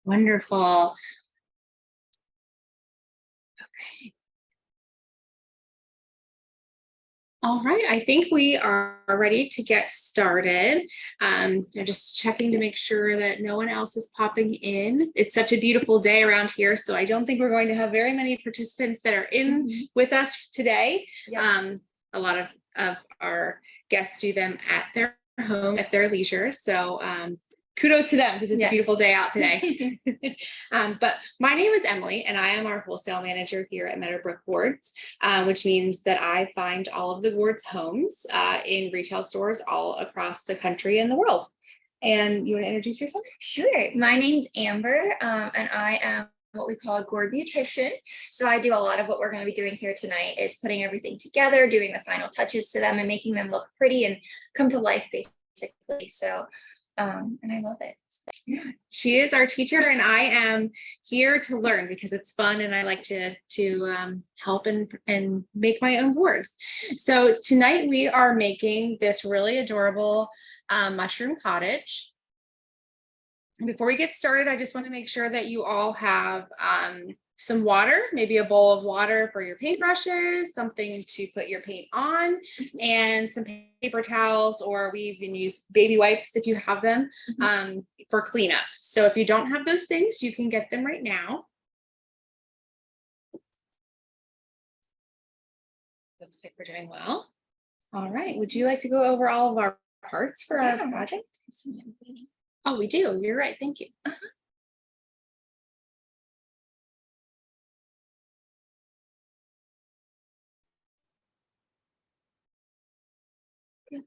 Wonderful. Okay. All right, I think we are ready to get started. I'm just checking to make sure that no one else is popping in. It's such a beautiful day around here, so I don't think we're going to have very many participants that are in with us today. Yeah. A lot of our guests do them at their home, at their leisure. So kudos to them because it's a beautiful day out today. But my name is Emily and I am our wholesale manager here at Meadowbrook Gourds, which means that I find all of the Gourds homes in retail stores all across the country and the world. And you want to introduce yourself? Sure. My name's Amber, and I am what we call a gourd beautician. So I do a lot of what we're going to be doing here tonight is putting everything together, doing the final touches to them and making them look pretty and come to life basically. So and I love it. Yeah, she is our teacher and I am here to learn because it's fun and I like to help and make my own boards. So tonight we are making this really adorable mushroom cottage. And before we get started, I just want to make sure that you all have some water, maybe a bowl of water for your paintbrushes, something to put your paint on, and some paper towels, or we even use baby wipes if you have them for cleanup. So if you don't have those things, you can get them right now. Looks like we're doing well. All right. Would you like to go over all of our parts for our project? Oh, we do. You're right. Thank you. Good.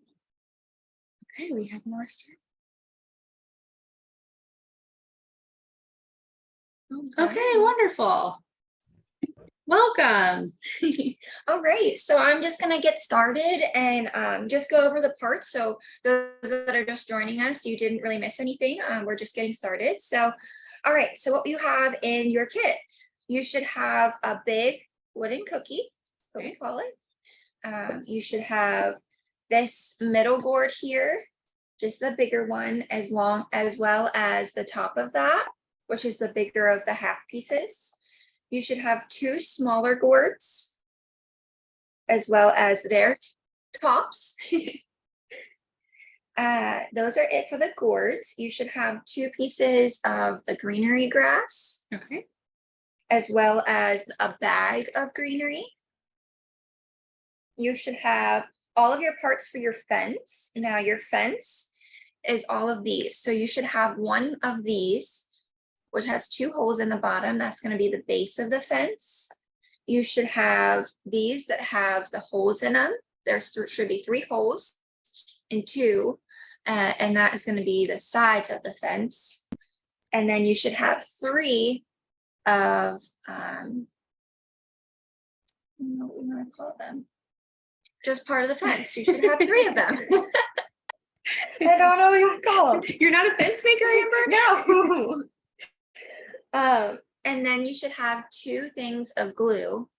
Okay, we have more stuff. Okay, wonderful. Welcome. All right, so I'm just gonna get started and just go over the parts. So those that are just joining us, you didn't really miss anything. We're just getting started. So, all right, so what you have in your kit, you should have a big wooden cookie, what we call it. You should have this middle gourd here, just the bigger one, as well as the top of that, which is the bigger of the half pieces. You should have two smaller gourds, as well as their tops. Those are it for the gourds. You should have two pieces of the greenery grass. Okay. As well as a bag of greenery. You should have all of your parts for your fence. Now your fence is all of these. So you should have one of these, which has two holes in the bottom. That's going to be the base of the fence. You should have these that have the holes in them. There should be 3 holes and 2, and that is going to be the sides of the fence. And then you should have 3 of, I don't know what we want to call them. Just part of the fence. You should have 3 of them. I don't know what you want to call them. You're not a fence maker, Amber? No. And then you should have 2 things of glue.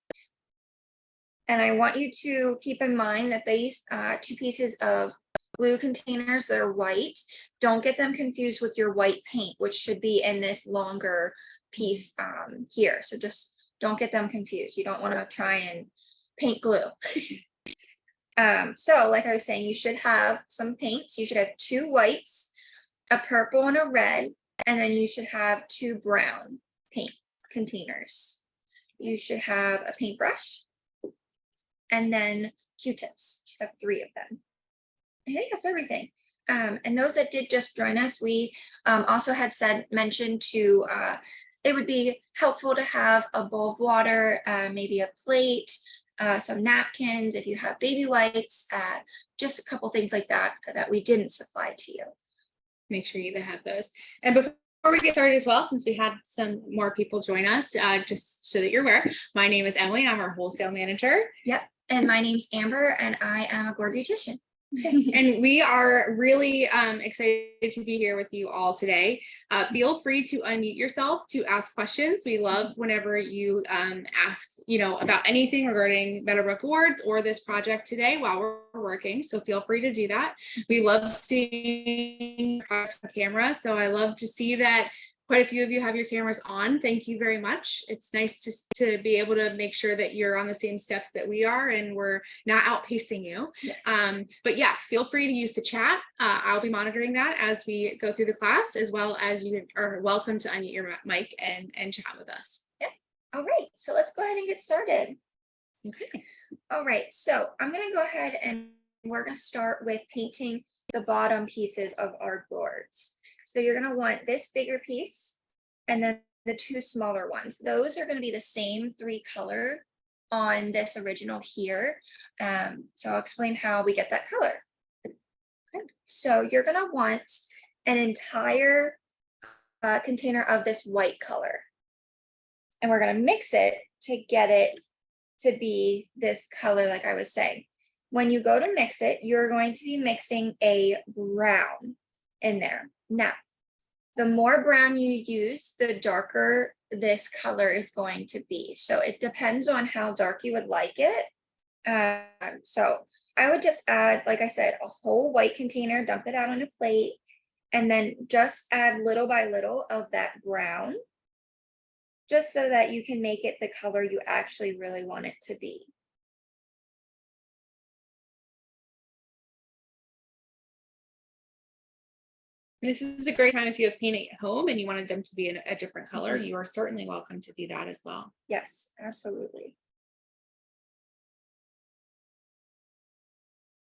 And I want you to keep in mind that these 2 pieces of glue containers, they're white. Don't get them confused with your white paint, which should be in this longer piece here. So just don't get them confused. You don't want to try and paint glue. So like I was saying, you should have some paints. You should have 2 whites, a purple and a red, and then you should have 2 brown paint containers. You should have a paintbrush and then Q-tips. You have 3 of them. I think that's everything. And those that did just join us, we also had mentioned to it would be helpful to have a bowl of water, maybe a plate, some napkins, if you have baby wipes, just a couple things like that that we didn't supply to you. Make sure you have those. And before we get started as well, since we had some more people join us, just so that you're aware, my name is Emily. I'm our wholesale manager. Yep. And my name's Amber, and I am a gourd beautician. Yes. And we are really excited to be here with you all today. Feel free to unmute yourself to ask questions. We love whenever you ask, about anything regarding Meadowbrook Gourds or this project today while we're working. So feel free to do that. We love seeing product on camera. So I love to see that quite a few of you have your cameras on. Thank you very much. It's nice to be able to make sure that you're on the same steps that we are and we're not outpacing you. Yes. But yes, feel free to use the chat. I'll be monitoring that as we go through the class, as well as you are welcome to unmute your mic and chat with us. Yeah. All right, so let's go ahead and get started. Okay. All right, so I'm gonna go ahead and we're gonna start with painting the bottom pieces of our gourds. So you're gonna want this bigger piece and then the two smaller ones. Those are gonna be the same 3 color on this original here. So I'll explain how we get that color. Okay. So you're gonna want an entire container of this white color. And we're gonna mix it to get it to be this color like I was saying. When you go to mix it, you're going to be mixing a brown in there. Now, the more brown you use, the darker this color is going to be. So it depends on how dark you would like it. So I would just add, like I said, a whole white container, dump it out on a plate, and then just add little by little of that brown, just so that you can make it the color you actually really want it to be. This is a great time if you have painting at home and you wanted them to be in a different color, you are certainly welcome to do that as well. Yes, absolutely.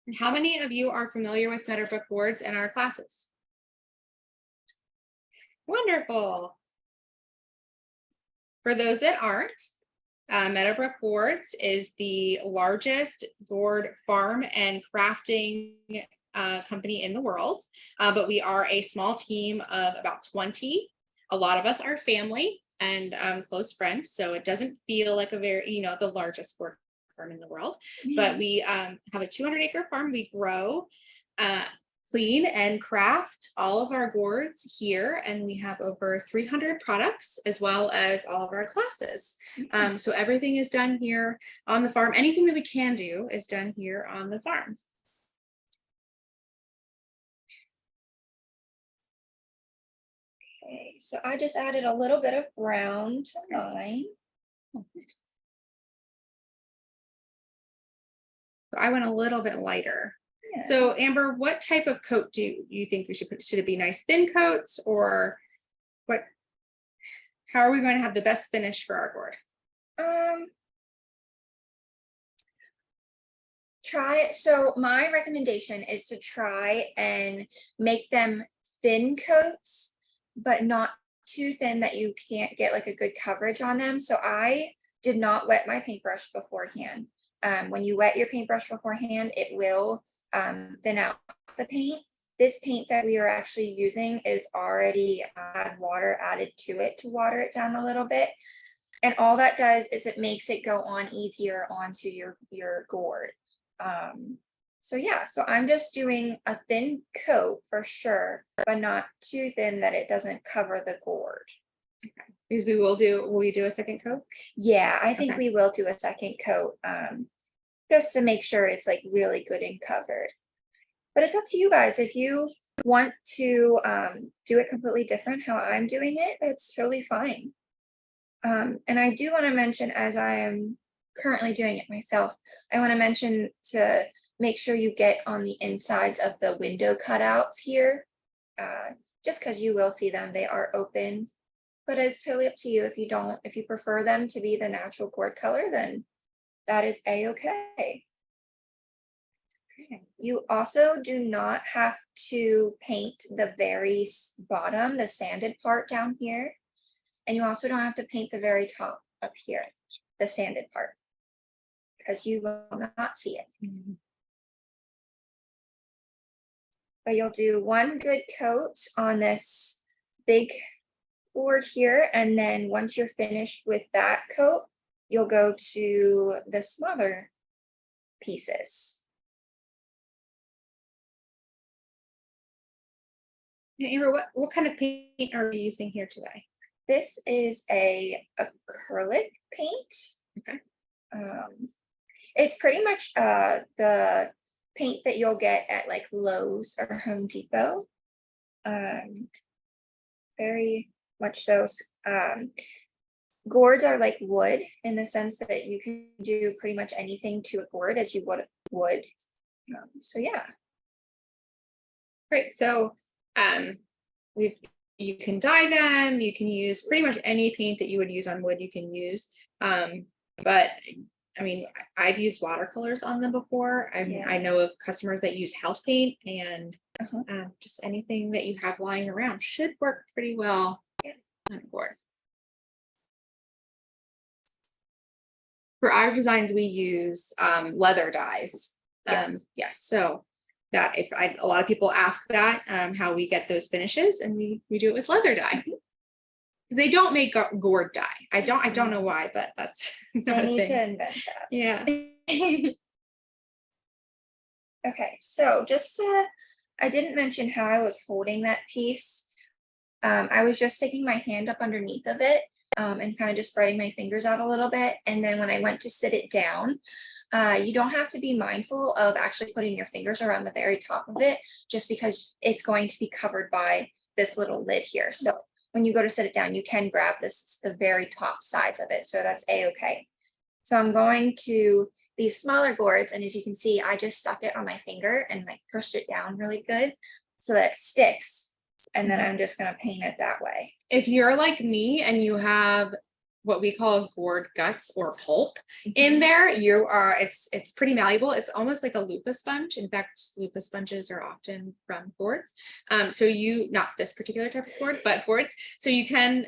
And how many of you are familiar with Meadowbrook boards in our classes? Wonderful. For those that aren't, Meadowbrook Boards is the largest board farm and crafting company in the world, but we are a small team of about 20. A lot of us are family and close friends, so it doesn't feel like a very, the largest board farm in the world. But we have a 200-acre farm. We grow, clean, and craft all of our gourds here, and we have over 300 products as well as all of our classes. So everything is done here on the farm. Anything that we can do is done here on the farm. Okay, so I just added a little bit of brown to mine. Oh, nice. So I went a little bit lighter. Yeah. So Amber, what type of coat do you think we should put? Should it be nice thin coats, or what? How are we going to have the best finish for our gourd? Try it. So my recommendation is to try and make them thin coats, but not too thin that you can't get like a good coverage on them. So I did not wet my paintbrush beforehand. When you wet your paintbrush beforehand, it will thin out the paint. This paint that we are actually using is already had water added to it to water it down a little bit. And all that does is it makes it go on easier onto your gourd. So yeah, so I'm just doing a thin coat for sure, but not too thin that it doesn't cover the gourd. Okay. Because will we do a second coat? Yeah, I think Okay. we will do a second coat, just to make sure it's like really good and covered. But it's up to you guys. If you want to do it completely different how I'm doing it, that's totally fine. And I do want to mention, as I am currently doing it myself, I want to mention to make sure you get on the insides of the window cutouts here, just because you will see them. They are open, but it's totally up to you. If you prefer them to be the natural gourd color, then that is a-okay. You also do not have to paint the very bottom, the sanded part down here. And you also don't have to paint the very top up here, the sanded part, because you will not see it. But you'll do one good coat on this big board here. And then once you're finished with that coat, you'll go to the smaller pieces. Amber, what kind of paint are we using here today? This is a acrylic paint. Okay. It's pretty much the paint that you'll get at like Lowe's or Home Depot. Very much so. Gourds are like wood in the sense that you can do pretty much anything to a gourd as you would wood. So yeah. Great. So we've you can dye them, you can use pretty much any paint that you would use on wood, you can use. But I mean, I've used watercolors on them before. I know of customers that use house paint, and just anything that you have lying around should work pretty well on board. For our designs, we use leather dyes. Yes. So that a lot of people ask that how we get those finishes, and we do it with leather dye. They don't make gourd dye. I don't know why, but that's I need to invent that. Yeah. Okay, so just I didn't mention how I was holding that piece. I was just sticking my hand up underneath of it and kind of just spreading my fingers out a little bit. And then when I went to sit it down, you don't have to be mindful of actually putting your fingers around the very top of it, just because it's going to be covered by this little lid here. So when you go to sit it down, you can grab the very top sides of it. So that's a-okay. So I'm going to these smaller gourds, and as you can see, I just stuck it on my finger and like pushed it down really good so that it sticks. And then I'm just gonna paint it that way. If you're like me and you have what we call gourd guts or pulp in there, it's pretty malleable. It's almost like a loofah sponge. In fact, loofah sponges are often from gourds. So not this particular type of gourd, but gourds. So you can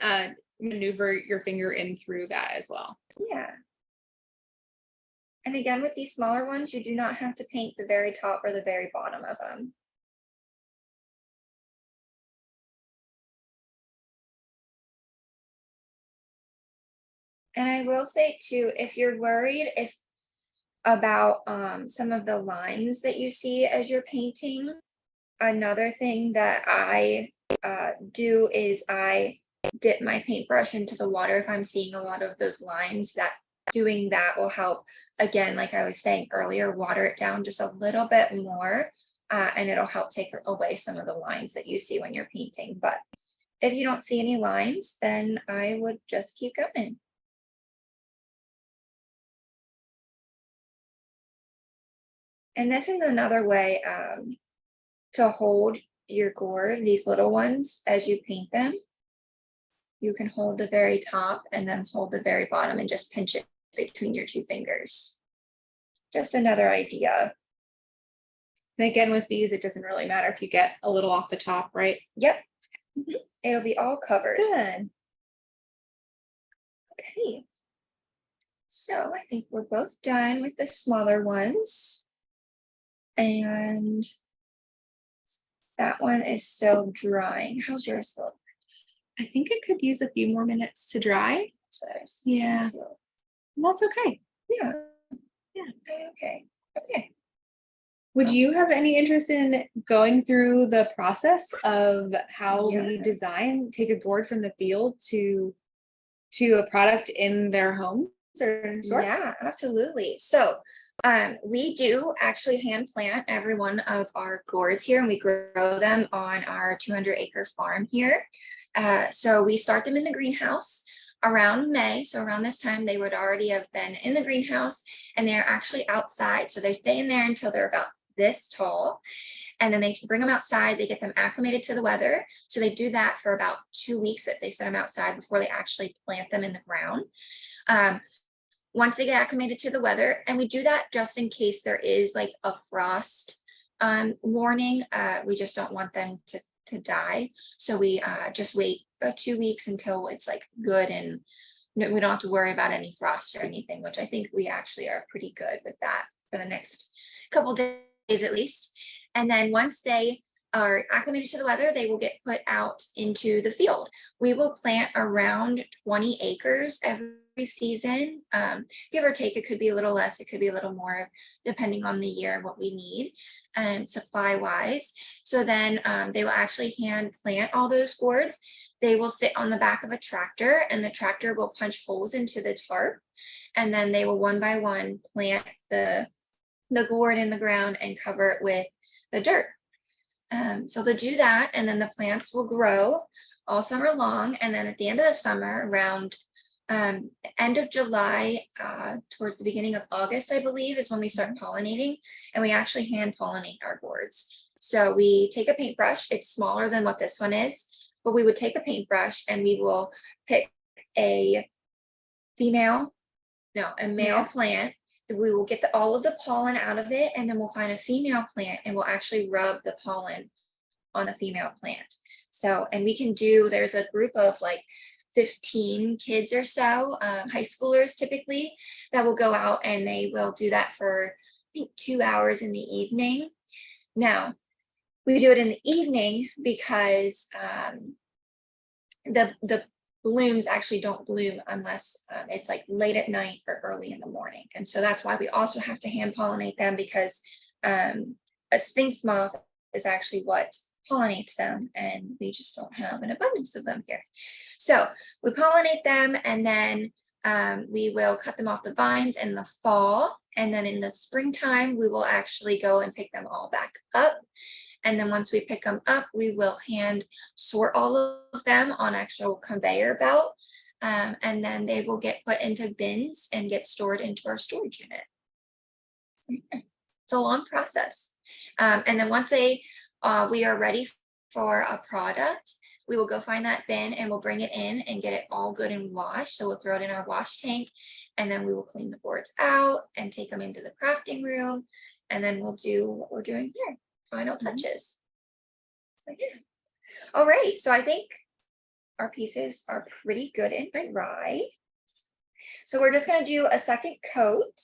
maneuver your finger in through that as well. Yeah. And again, with these smaller ones, you do not have to paint the very top or the very bottom of them. And I will say too, if you're worried about some of the lines that you see as you're painting, another thing that I do is I dip my paintbrush into the water if I'm seeing a lot of those lines. Doing that will help, again, like I was saying earlier, water it down just a little bit more, and it'll help take away some of the lines that you see when you're painting. But if you don't see any lines, then I would just keep going. And this is another way to hold your gourd, these little ones, as you paint them. You can hold the very top and then hold the very bottom and just pinch it between your two fingers. Just another idea. And again, with these, it doesn't really matter if you get a little off the top, right? Yep. It'll be all covered. Good. Okay. So I think we're both done with the smaller ones. And that one is still drying. How's yours look? I think it could use a few more minutes to dry. Yeah. That's okay. Yeah. Yeah. Okay. Okay. Would you have any interest in going through the process of how we take a gourd from the field to a product in their homes or in store? Yeah, absolutely. So we do actually hand plant every one of our gourds here, and we grow them on our 200-acre farm here. So we start them in the greenhouse around May. So around this time, they would already have been in the greenhouse, and they're actually outside. So they stay in there until they're about this tall. And then they bring them outside, they get them acclimated to the weather. So they do that for about 2 weeks if they set them outside before they actually plant them in the ground. Once they get acclimated to the weather, and we do that just in case there is like a frost warning. We just don't want them to die. So we just wait 2 weeks until it's like good, and we don't have to worry about any frost or anything, which I think we actually are pretty good with that for the next couple days at least. And then once they are acclimated to the weather, they will get put out into the field. We will plant around 20 acres every season. Give or take, it could be a little less, it could be a little more, depending on the year, what we need supply wise. So then they will actually hand plant all those gourds. They will sit on the back of a tractor, and the tractor will punch holes into the tarp, and then they will one by one plant the gourd in the ground and cover it with the dirt. So they'll do that, and then the plants will grow all summer long. And then at the end of the summer, around end of July, towards the beginning of August, I believe, is when we start pollinating, and we actually hand pollinate our gourds. So we take a paintbrush. It's smaller than what this one is, but we would take a paintbrush and we will pick a male plant. We will get all of the pollen out of it, and then we'll find a female plant and we'll actually rub the pollen on the female plant. So, and we can do, there's a group of like 15 kids or so, high schoolers typically, that will go out and they will do that for, I think, 2 hours in the evening. Now, we do it in the evening because the blooms actually don't bloom unless it's like late at night or early in the morning. And so that's why we also have to hand pollinate them, because a sphinx moth is actually what pollinates them, and we just don't have an abundance of them here. So we pollinate them, and then we will cut them off the vines in the fall, and then in the springtime we will actually go and pick them all back up. And then once we pick them up, we will hand sort all of them on actual conveyor belt, and then they will get put into bins and get stored into our storage unit. So, yeah, it's a long process. And then once we are ready for a product, we will go find that bin and we'll bring it in and get it all good and washed. So we'll throw it in our wash tank, and then we will clean the boards out and take them into the crafting room, and then we'll do what we're doing here, final touches. So yeah. All right, so I think our pieces are pretty good and dry. So we're just going to do a second coat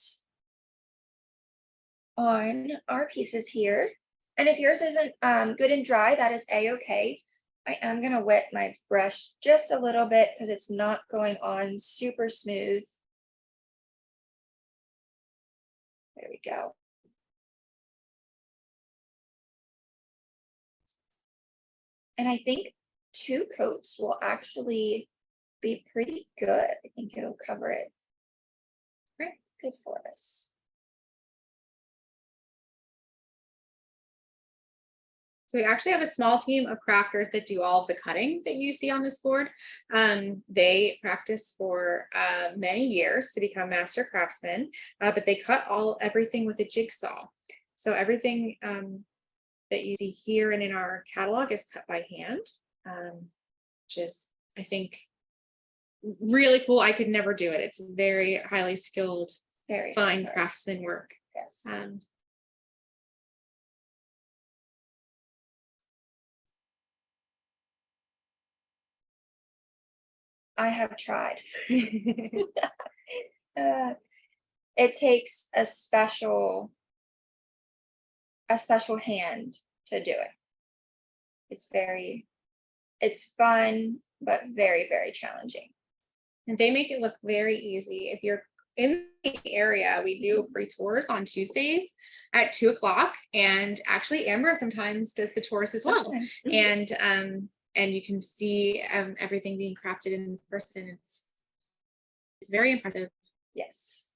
on our pieces here. And if yours isn't good and dry, that is a-okay. I am going to wet my brush just a little bit because it's not going on super smooth. There we go. And I think 2 coats will actually be pretty good. I think it'll cover it. Right, good for us. So we actually have a small team of crafters that do all of the cutting that you see on this board. They practice for many years to become master craftsmen, but they cut everything with a jigsaw. So everything that you see here and in our catalog is cut by hand, which is, I think, really cool. I could never do it. It's very highly skilled, very fine craftsman work. Yes. I have tried. It takes a special hand to do it. It's fun, but very, very challenging. And they make it look very easy. If you're in the area, we do free tours on Tuesdays at 2 o'clock. And actually Amber sometimes does the tours as well. And you can see everything being crafted in person. It's very impressive. Yes.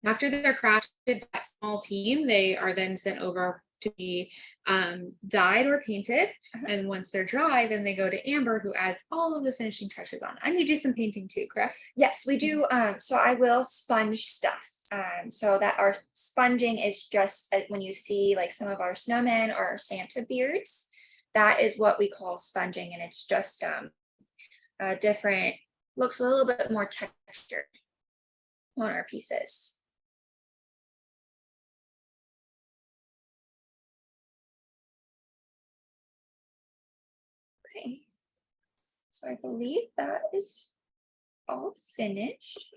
After they're crafted by that small team, they are then sent over to be dyed or painted. And once they're dry, then they go to Amber, who adds all of the finishing touches on. And you do some painting too, correct? Yes, we do. So I will sponge stuff. So that our sponging is just when you see like some of our snowmen or our Santa beards, that is what we call sponging. And it's just different, looks a little bit more textured on our pieces. Okay, so I believe that is all finished.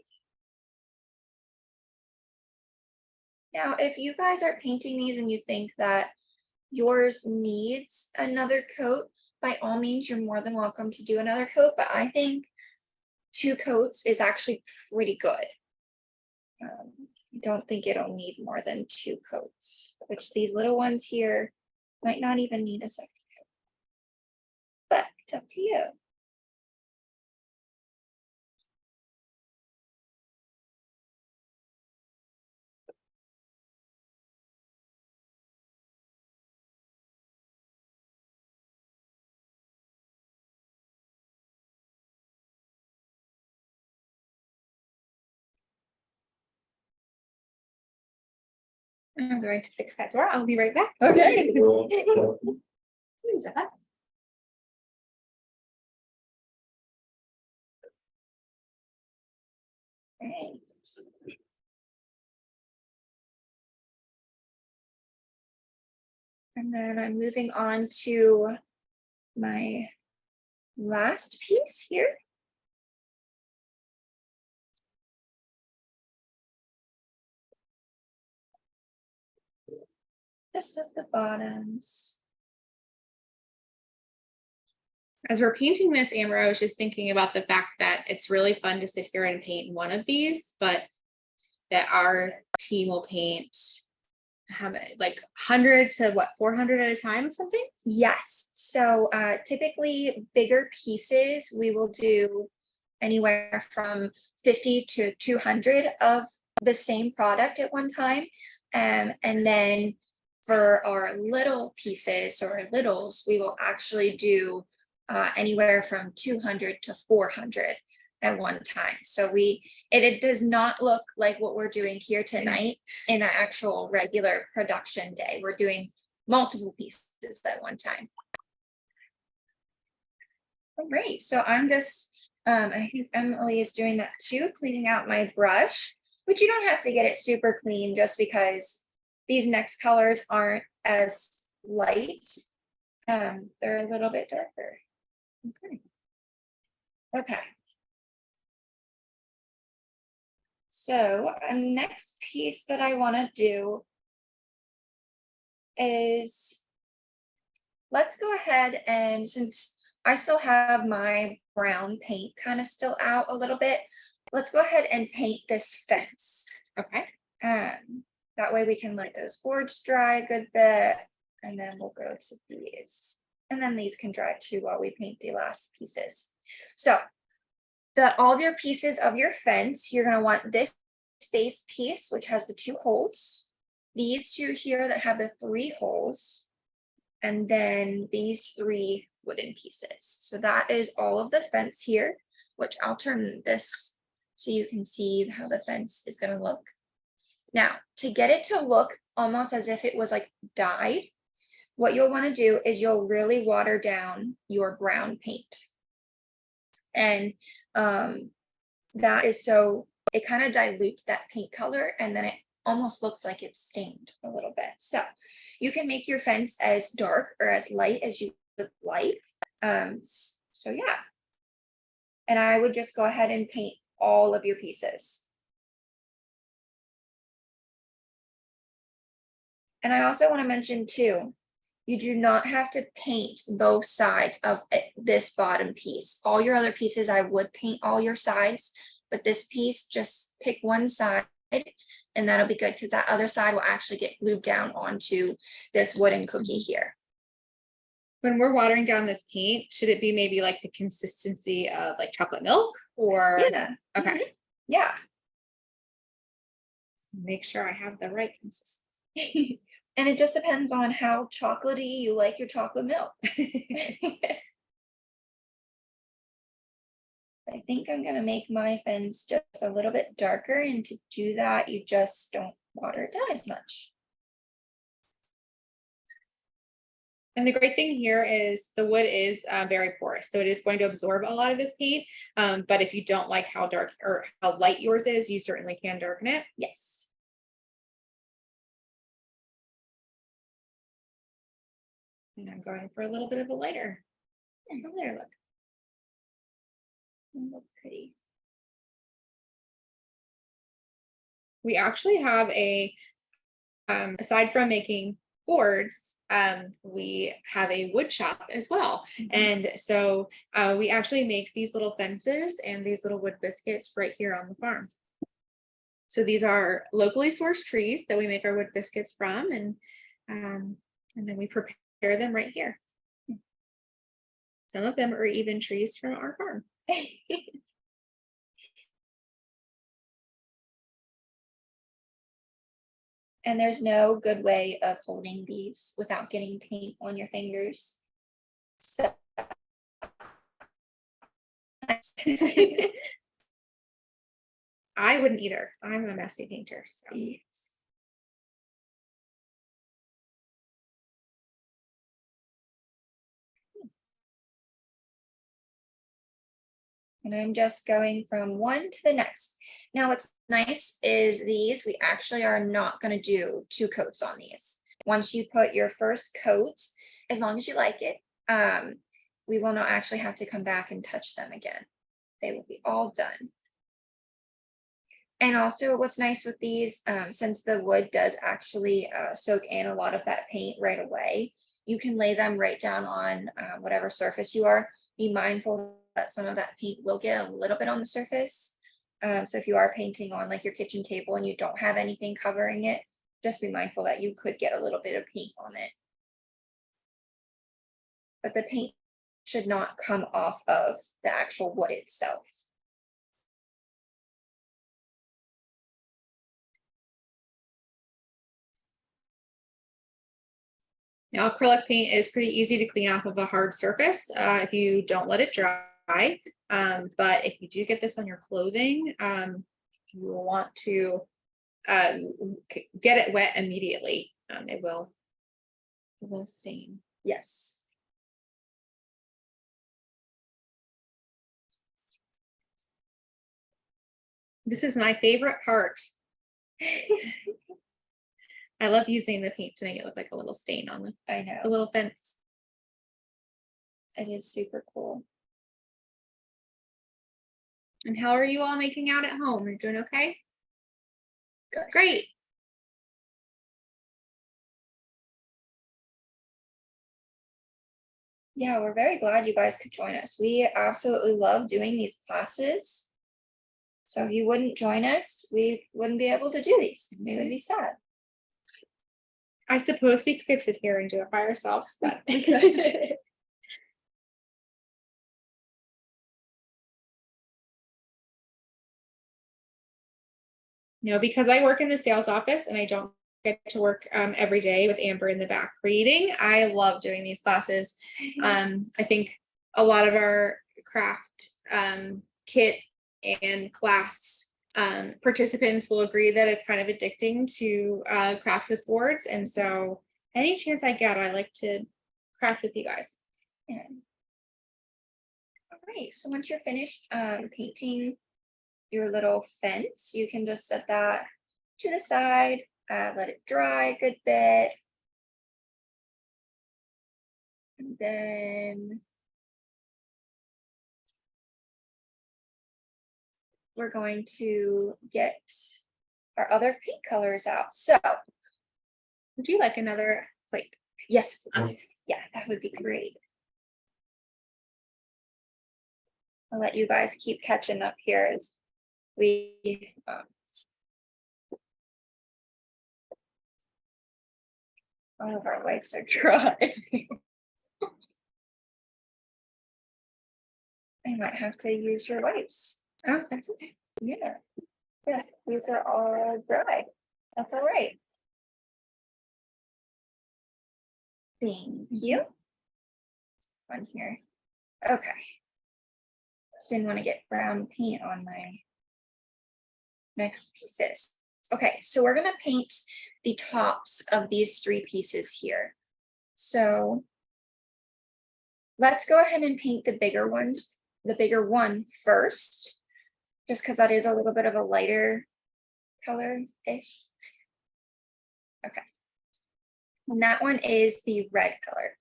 Now, if you guys are painting these and you think that yours needs another coat, by all means, you're more than welcome to do another coat, but I think 2 coats is actually pretty good. I don't think it'll need more than 2 coats, which these little ones here might not even need a second coat, but it's up to you. I'm going to fix that door. I'll be right back. Okay. Is that? Right. And then I'm moving on to my last piece here. Just at the bottoms. As we're painting this, Amber, I was just thinking about the fact that it's really fun to sit here and paint one of these, but that our team will paint like 100 to what, 400 at a time or something? Yes, so typically bigger pieces, we will do anywhere from 50 to 200 of the same product at one time. And then for our little pieces or our littles, we will actually do anywhere from 200 to 400 at one time. So it does not look like what we're doing here tonight in an actual regular production day. We're doing multiple pieces at one time. All right, so I'm just, I think Emily is doing that too, cleaning out my brush, but you don't have to get it super clean just because these next colors aren't as light. They're a little bit darker. Okay. Okay. So next piece that I want to do is, let's go ahead and, since I still have my brown paint kind of still out a little bit, let's go ahead and paint this fence. Okay. That way we can let those boards dry a good bit, and then we'll go to these. And then these can dry too while we paint the last pieces. So all of your pieces of your fence, you're going to want this base piece, which has the 2 holes, these 2 here that have the 3 holes, and then these 3 wooden pieces. So that is all of the fence here, which I'll turn this so you can see how the fence is going to look. Now, to get it to look almost as if it was like dyed, what you'll want to do is you'll really water down your brown paint. And that is so it kind of dilutes that paint color, and then it almost looks like it's stained a little bit. So you can make your fence as dark or as light as you would like. So yeah. And I would just go ahead and paint all of your pieces. And I also want to mention too, you do not have to paint both sides of this bottom piece. All your other pieces, I would paint all your sides, but this piece, just pick one side and that'll be good, because that other side will actually get glued down onto this wooden cookie here. When we're watering down this paint, should it be maybe like the consistency of like chocolate milk or? Yeah. Okay. Mm-hmm. Yeah. Make sure I have the right consistency. And it just depends on how chocolatey you like your chocolate milk. I think I'm gonna make my fence just a little bit darker, and to do that, you just don't water it down as much. And the great thing here is the wood is very porous, so it is going to absorb a lot of this paint. But if you don't like how dark or how light yours is, you certainly can darken it. Yes. And I'm going for a little bit of a lighter look. Look pretty. We actually have aside from making boards, we have a wood shop as well. Mm-hmm. And so we actually make these little fences and these little wood biscuits right here on the farm. So these are locally sourced trees that we make our wood biscuits from, and then we prepare them right here. Some of them are even trees from our farm. And there's no good way of holding these without getting paint on your fingers. So I wouldn't either. I'm a messy painter. So. Yes. And I'm just going from one to the next. Now what's nice is these, we actually are not going to do 2 coats on these. Once you put your first coat, as long as you like it, we will not actually have to come back and touch them again. They will be all done. And also what's nice with these, since the wood does actually soak in a lot of that paint right away, you can lay them right down on whatever surface you are. Be mindful that some of that paint will get a little bit on the surface. So if you are painting on like your kitchen table and you don't have anything covering it, just be mindful that you could get a little bit of paint on it. But the paint should not come off of the actual wood itself. Now, acrylic paint is pretty easy to clean off of a hard surface if you don't let it dry. But if you do get this on your clothing, you will want to get it wet immediately. It will stain. Yes. This is my favorite part. I love using the paint to make it look like a little stain on I know. the little fence. It is super cool. And how are you all making out at home? You're doing okay? Good. Great. Yeah, we're very glad you guys could join us. We absolutely love doing these classes. So if you wouldn't join us, we wouldn't be able to do these. We would be sad. I suppose we could sit here and do it by ourselves, but because I work in the sales office and I don't get to work every day with Amber in the back reading, I love doing these classes. I think a lot of our craft kit and class participants will agree that it's kind of addicting to craft with boards. And so any chance I get, I like to craft with you guys. Yeah. All right, so once you're finished painting your little fence, you can just set that to the side, let it dry a good bit. And then we're going to get our other paint colors out. So would you like another plate? Yes, please. Yeah, that would be great. I'll let you guys keep catching up here as we all of our wipes are dry. I might have to use your wipes. Oh, that's okay. Yeah. Yeah, these are all dry. That's all right. Thank you. On here. Okay. Just didn't want to get brown paint on my next pieces. Okay, so we're gonna paint the tops of these 3 pieces here. So let's go ahead and paint the bigger ones, the bigger one first, just because that is a little bit of a lighter color-ish. Okay. And that one is the red color.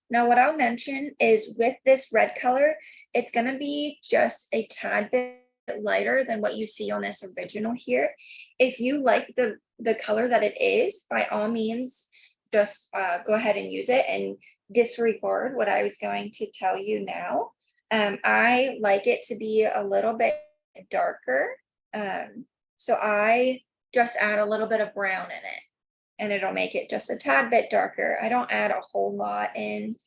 Now, what I'll mention is with this red color, it's going to be just a tad bit lighter than what you see on this original here. If you like the color that it is, by all means, just go ahead and use it and disregard what I was going to tell you now. I like it to be a little bit darker. So I just add a little bit of brown in it, and it'll make it just a tad bit darker. I don't add a whole lot in,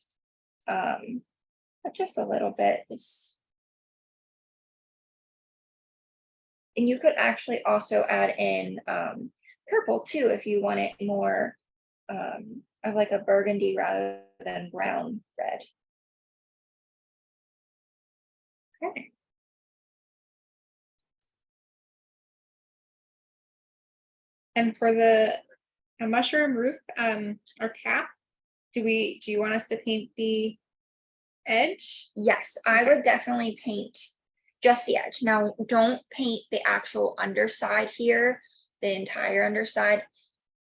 but just a little bit. And you could actually also add in purple too if you want it more of like a burgundy rather than brown red. Okay. And for the mushroom roof or cap, do you want us to paint the edge? Yes, I would definitely paint just the edge. Now, don't paint the actual underside here, the entire underside.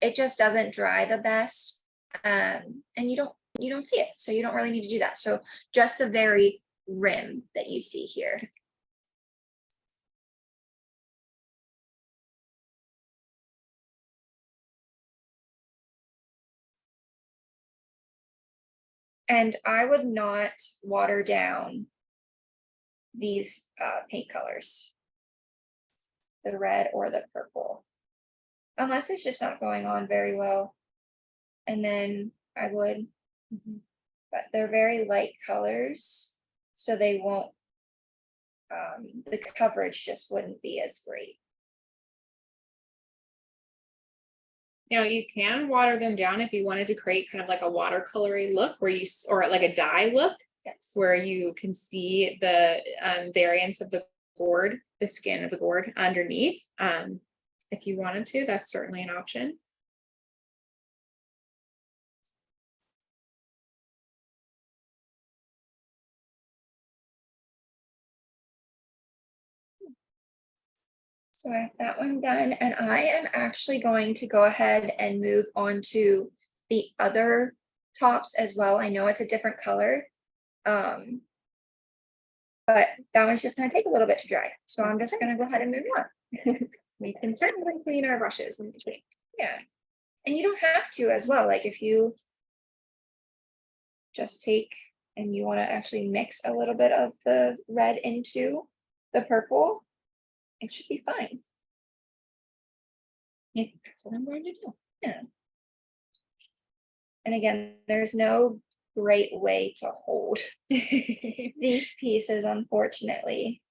It just doesn't dry the best. And you don't see it. So you don't really need to do that. So just the very rim that you see here. And I would not water down these paint colors, the red or the purple, unless it's just not going on very well. And then I would, but they're very light colors, so they won't, the coverage just wouldn't be as great. Now you can water them down if you wanted to create kind of like a watercolory look where you, or like a dye look. Yes. Where you can see the variance of the gourd, the skin of the gourd underneath. If you wanted to, that's certainly an option. So I have that one done, and I am actually going to go ahead and move on to the other tops as well. I know it's a different color. But that one's just gonna take a little bit to dry. So I'm just gonna go ahead and move on. We can certainly clean our brushes in between. Yeah. And you don't have to as well. Like if you just take and you want to actually mix a little bit of the red into the purple, it should be fine. I think that's what I'm going to do. Yeah. And again, there's no great way to hold these pieces, unfortunately.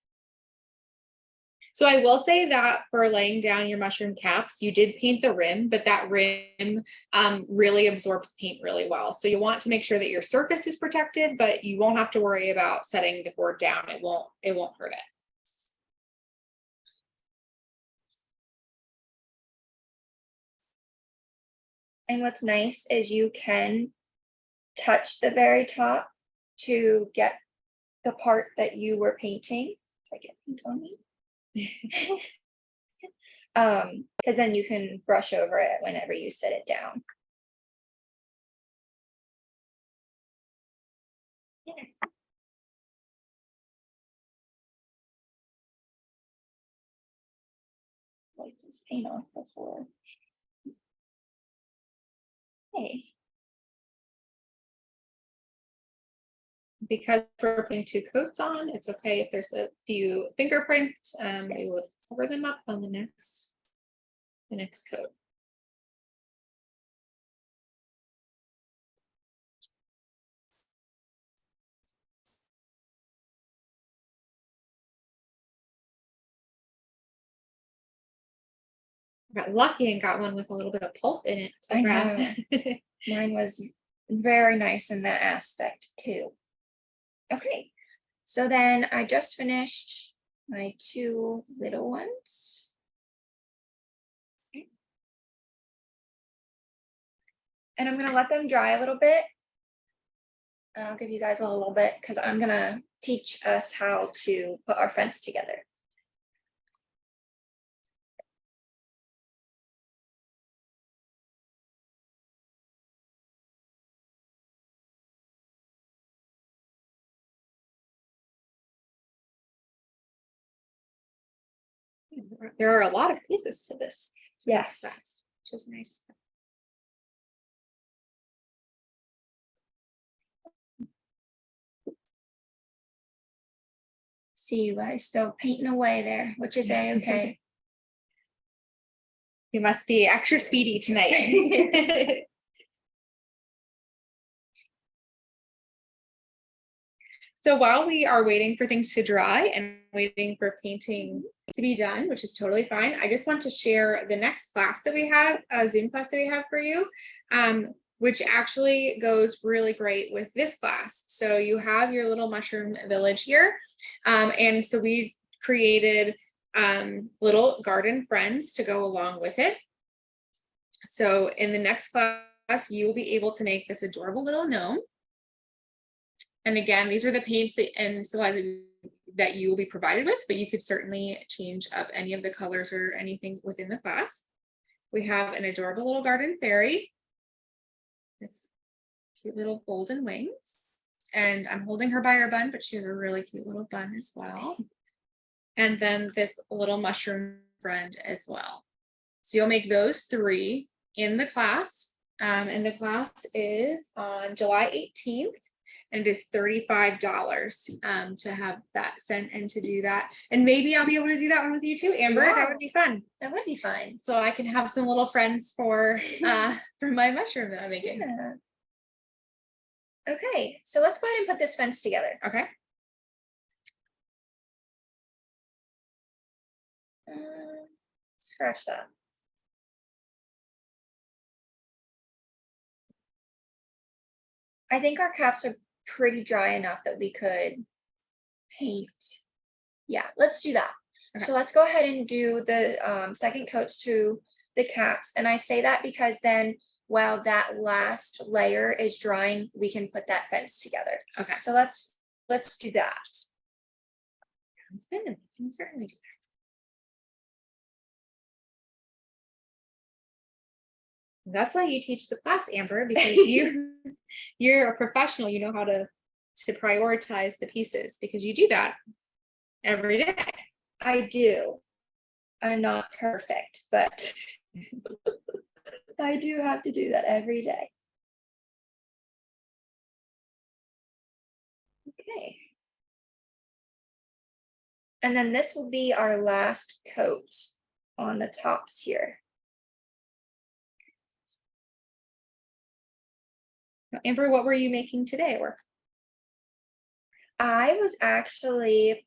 So I will say that for laying down your mushroom caps, you did paint the rim, but that rim really absorbs paint really well. So you want to make sure that your surface is protected, but you won't have to worry about setting the gourd down. It won't hurt it. And what's nice is you can touch the very top to get the part that you were painting. Did I get paint on me? Because then you can brush over it whenever you set it down. Yeah. Wipe this paint off before. Hey. Because we're putting 2 coats on, it's okay if there's a few fingerprints. We will cover them up on the next coat. I got lucky and got one with a little bit of pulp in it to grab. Mine was very nice in that aspect too. Okay, so then I just finished my 2 little ones. Okay. And I'm gonna let them dry a little bit. And I'll give you guys a little bit because I'm gonna teach us how to put our fence together. There are a lot of pieces to this. Yes. Which is nice. See you guys still painting away there, which is okay. You must be extra speedy tonight. So while we are waiting for things to dry and waiting for painting to be done, which is totally fine, I just want to share the next class that we have, a Zoom class that we have for you, which actually goes really great with this class. So you have your little mushroom village here. And so we created little garden friends to go along with it. So in the next class, you will be able to make this adorable little gnome. And again, these are the paints that and supplies that that you will be provided with, but you could certainly change up any of the colors or anything within the class. We have an adorable little garden fairy with cute little golden wings. And I'm holding her by her bun, but she has a really cute little bun as well. And then this little mushroom friend as well. So you'll make those 3 in the class. And the class is on July 18th. And it is $35 to have that sent and to do that. And maybe I'll be able to do that one with you too, Amber. Yeah. That would be fun. That would be fun. So I can have some little friends for my mushroom that I'm making. Yeah. Okay, so let's go ahead and put this fence together. Okay. Scratch that. I think our caps are pretty dry enough that we could paint. Yeah, let's do that. Okay. So let's go ahead and do the second coats to the caps. And I say that because then while that last layer is drying, we can put that fence together. Okay. So let's do that. Sounds good. We can certainly do that. That's why you teach the class, Amber, because you're a professional. You know how to prioritize the pieces because you do that every day. I do. I'm not perfect, but I do have to do that every day. Okay. And then this will be our last coat on the tops here. Amber, what were you making today at work? I was actually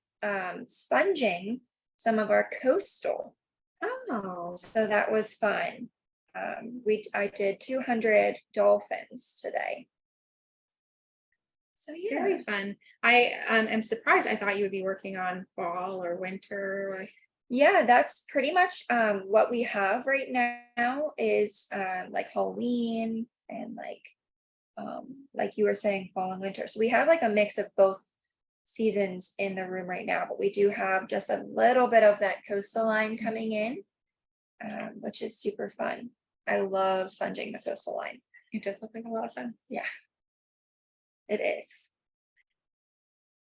sponging some of our coastal. Oh, So that was fun. I did 200 dolphins today. So yeah, very fun. I am surprised. I thought you would be working on fall or winter. Or... Yeah, that's pretty much what we have right now is like Halloween and like you were saying, fall and winter. So we have like a mix of both seasons in the room right now, but we do have just a little bit of that coastal line coming in, which is super fun. I love sponging the coastal line. It does look like a lot of fun. Yeah, it is.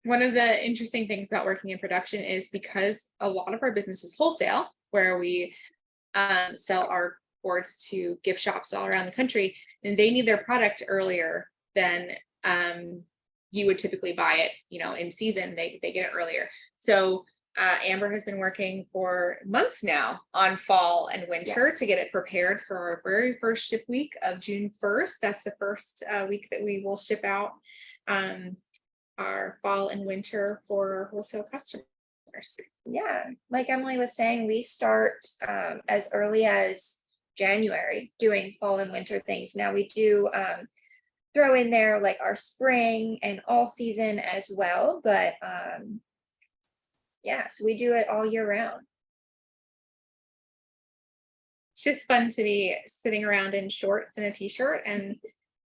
One of the interesting things about working in production is because a lot of our business is wholesale, where we sell our boards to gift shops all around the country, and they need their product earlier than you would typically buy it, in season. They get it earlier. So Amber has been working for months now on fall and winter to get it prepared for our very first ship week of June 1st. That's the first week that we will ship out our fall and winter for wholesale customers. Yeah, like Emily was saying, we start as early as January doing fall and winter things. Now we do throw in there like our spring and all season as well, but yeah, so we do it all year round. It's just fun to be sitting around in shorts and a t-shirt and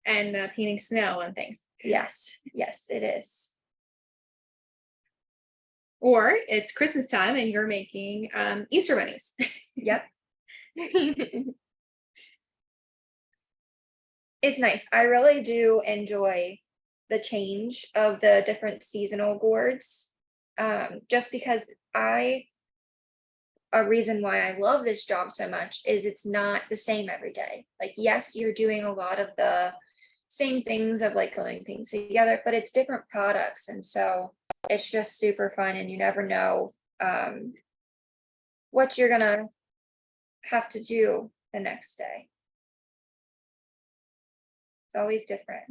painting snow and things. Yes, it is. Or it's Christmas time and you're making Easter bunnies. Yep. It's nice. I really do enjoy the change of the different seasonal gourds. Just because a reason why I love this job so much is it's not the same every day. Like, yes, you're doing a lot of the same things of like pulling things together, but it's different products. And so it's just super fun and you never know what you're gonna have to do the next day. It's always different.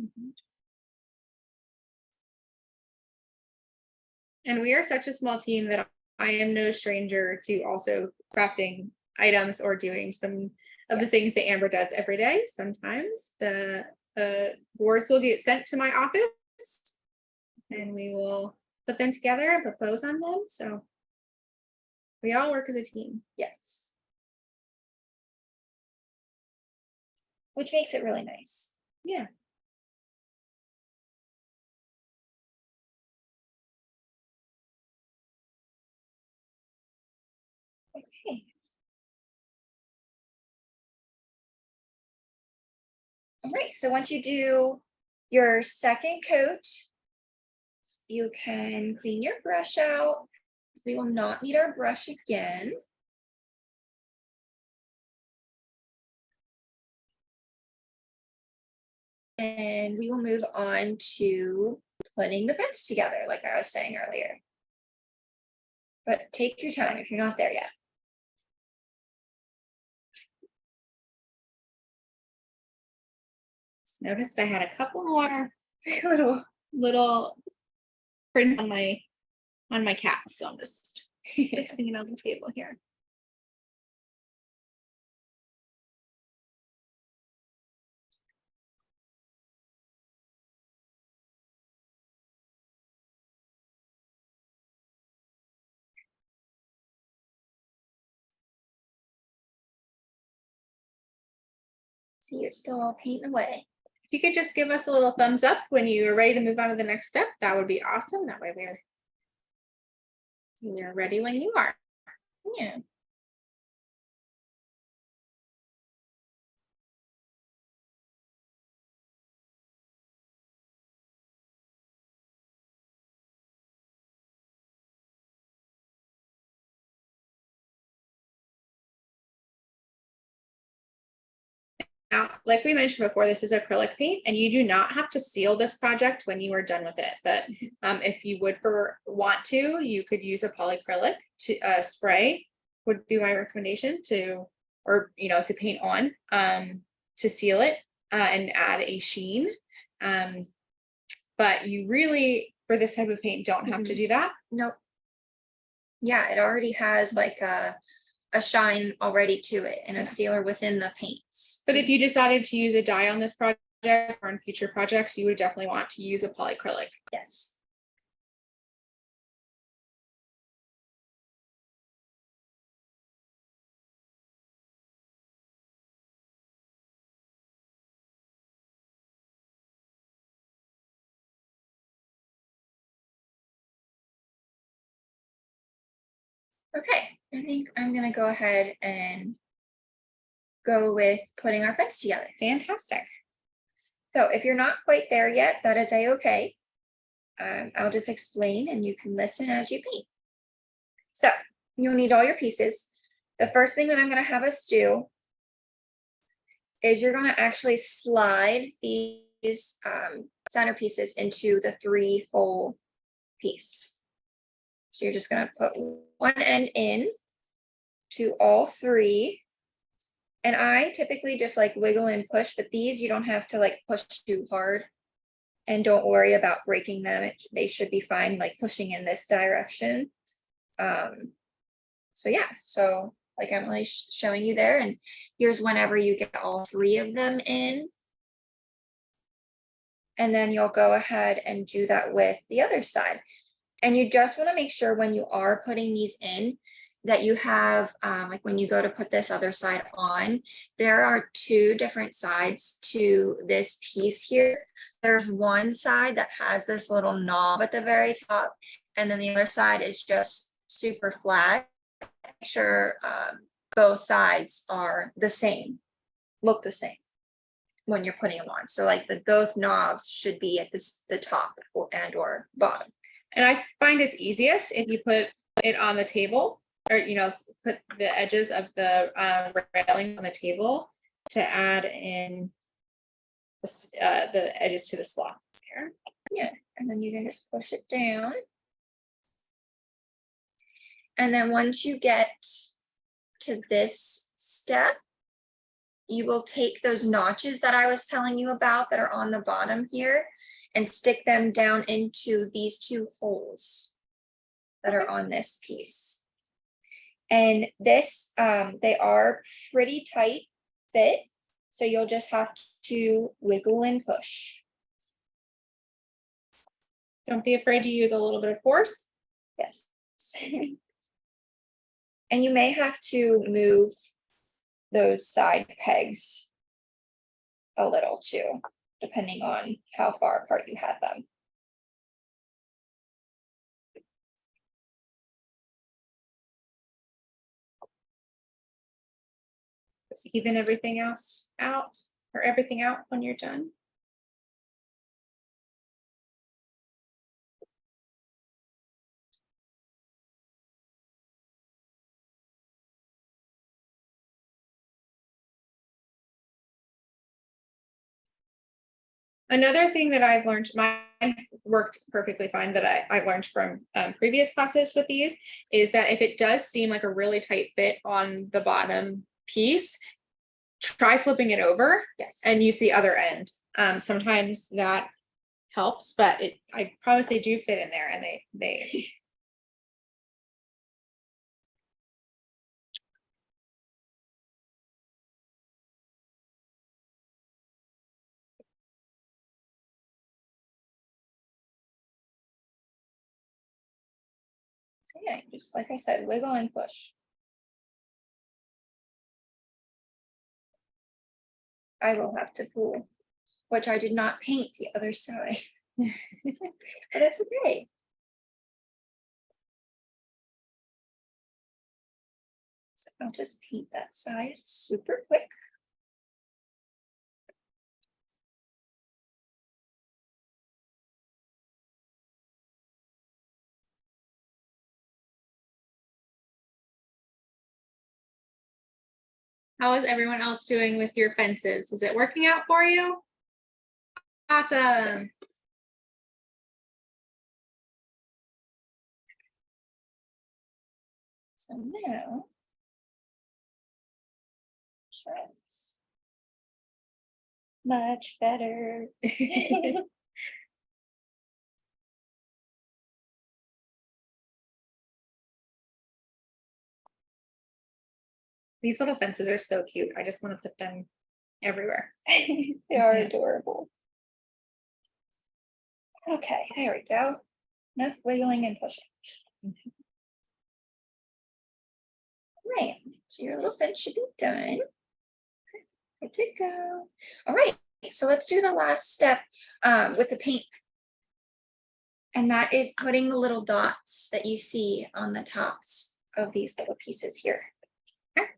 And we are such a small team that I am no stranger to also crafting items or doing some of the things that Amber does every day. Sometimes the boards will get sent to my office and we will put them together and propose on them. So we all work as a team. Yes. Which makes it really nice. Yeah. Okay. All right, so once you do your second coat, you can clean your brush out. We will not need our brush again. And we will move on to putting the fence together, like I was saying earlier. But take your time if you're not there yet. Just noticed I had a couple more little prints on my cap, so I'm just fixing it on the table here. See, you're still all painting away. If you could just give us a little thumbs up when you are ready to move on to the next step, that would be awesome. That way we're ready when you are. Yeah. Now, like we mentioned before, this is acrylic paint and you do not have to seal this project when you are done with it. But if you would want to, you could use a polyacrylic to spray would be my recommendation to paint on to seal it and add a sheen. But you really, for this type of paint, don't have to do that. Nope. Yeah, it already has like a shine already to it and a sealer within the paints. But if you decided to use a dye on this project or in future projects, you would definitely want to use a polyacrylic. Yes. Okay, I think I'm gonna go ahead and go with putting our fence together. Fantastic. So if you're not quite there yet, that is a-okay. I'll just explain and you can listen as you paint. So you'll need all your pieces. The first thing that I'm gonna have us do is you're gonna actually slide these center pieces into the 3-hole piece. So you're just gonna put one end in to all 3. And I typically just like wiggle and push, but these you don't have to like push too hard. And don't worry about breaking them. They should be fine, like pushing in this direction. So yeah, so like Emily showing you there, and here's whenever you get all 3 of them in. And then you'll go ahead and do that with the other side. And you just want to make sure when you are putting these in that you have, like when you go to put this other side on, there are 2 different sides to this piece here. There's one side that has this little knob at the very top, and then the other side is just super flat. Make sure both sides are the same, look the same when you're putting them on. So like both knobs should be at the top or bottom. And I find it's easiest if you put it on the table, or put the edges of the railing on the table to add in the edges to the slot here. Yeah, and then you can just push it down. And then once you get to this step, you will take those notches that I was telling you about that are on the bottom here and stick them down into these 2 holes that are on this piece. And this, they are pretty tight fit, so you'll just have to wiggle and push. Don't be afraid to use a little bit of force. Yes. And you may have to move those side pegs a little too, depending on how far apart you had them. Just even everything else out or everything out when you're done. Another thing that I've learned, mine worked perfectly fine, that I've learned from previous classes with these, is that if it does seem like a really tight fit on the bottom piece, try flipping it over. Yes. And use the other end. Sometimes that helps, but I promise they do fit in there, and they So yeah, just like I said, wiggle and push. I will have to fool, which I did not paint the other side, but that's okay. So I'll just paint that side super quick. How is everyone else doing with your fences? Is it working out for you? Awesome. So now, shreds. Much better. These little fences are so cute. I just want to put them everywhere. They are Yeah. adorable. Okay, there we go. Enough wiggling and pushing. Right, so your little fence should be done. Good to go. All right, so let's do the last step with the paint. And that is putting the little dots that you see on the tops of these little pieces here. Okay.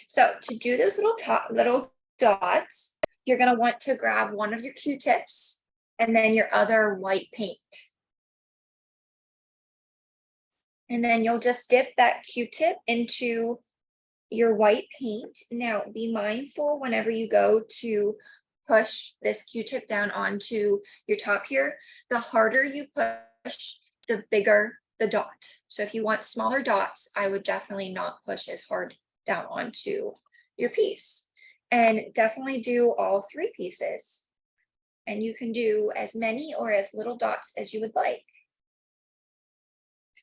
So to do those little dots, you're gonna want to grab one of your Q-tips and then your other white paint. And then you'll just dip that Q-tip into your white paint. Now be mindful whenever you go to push this Q-tip down onto your top here, the harder you push, the bigger the dot. So if you want smaller dots, I would definitely not push as hard down onto your piece. And definitely do all three pieces. And you can do as many or as little dots as you would like.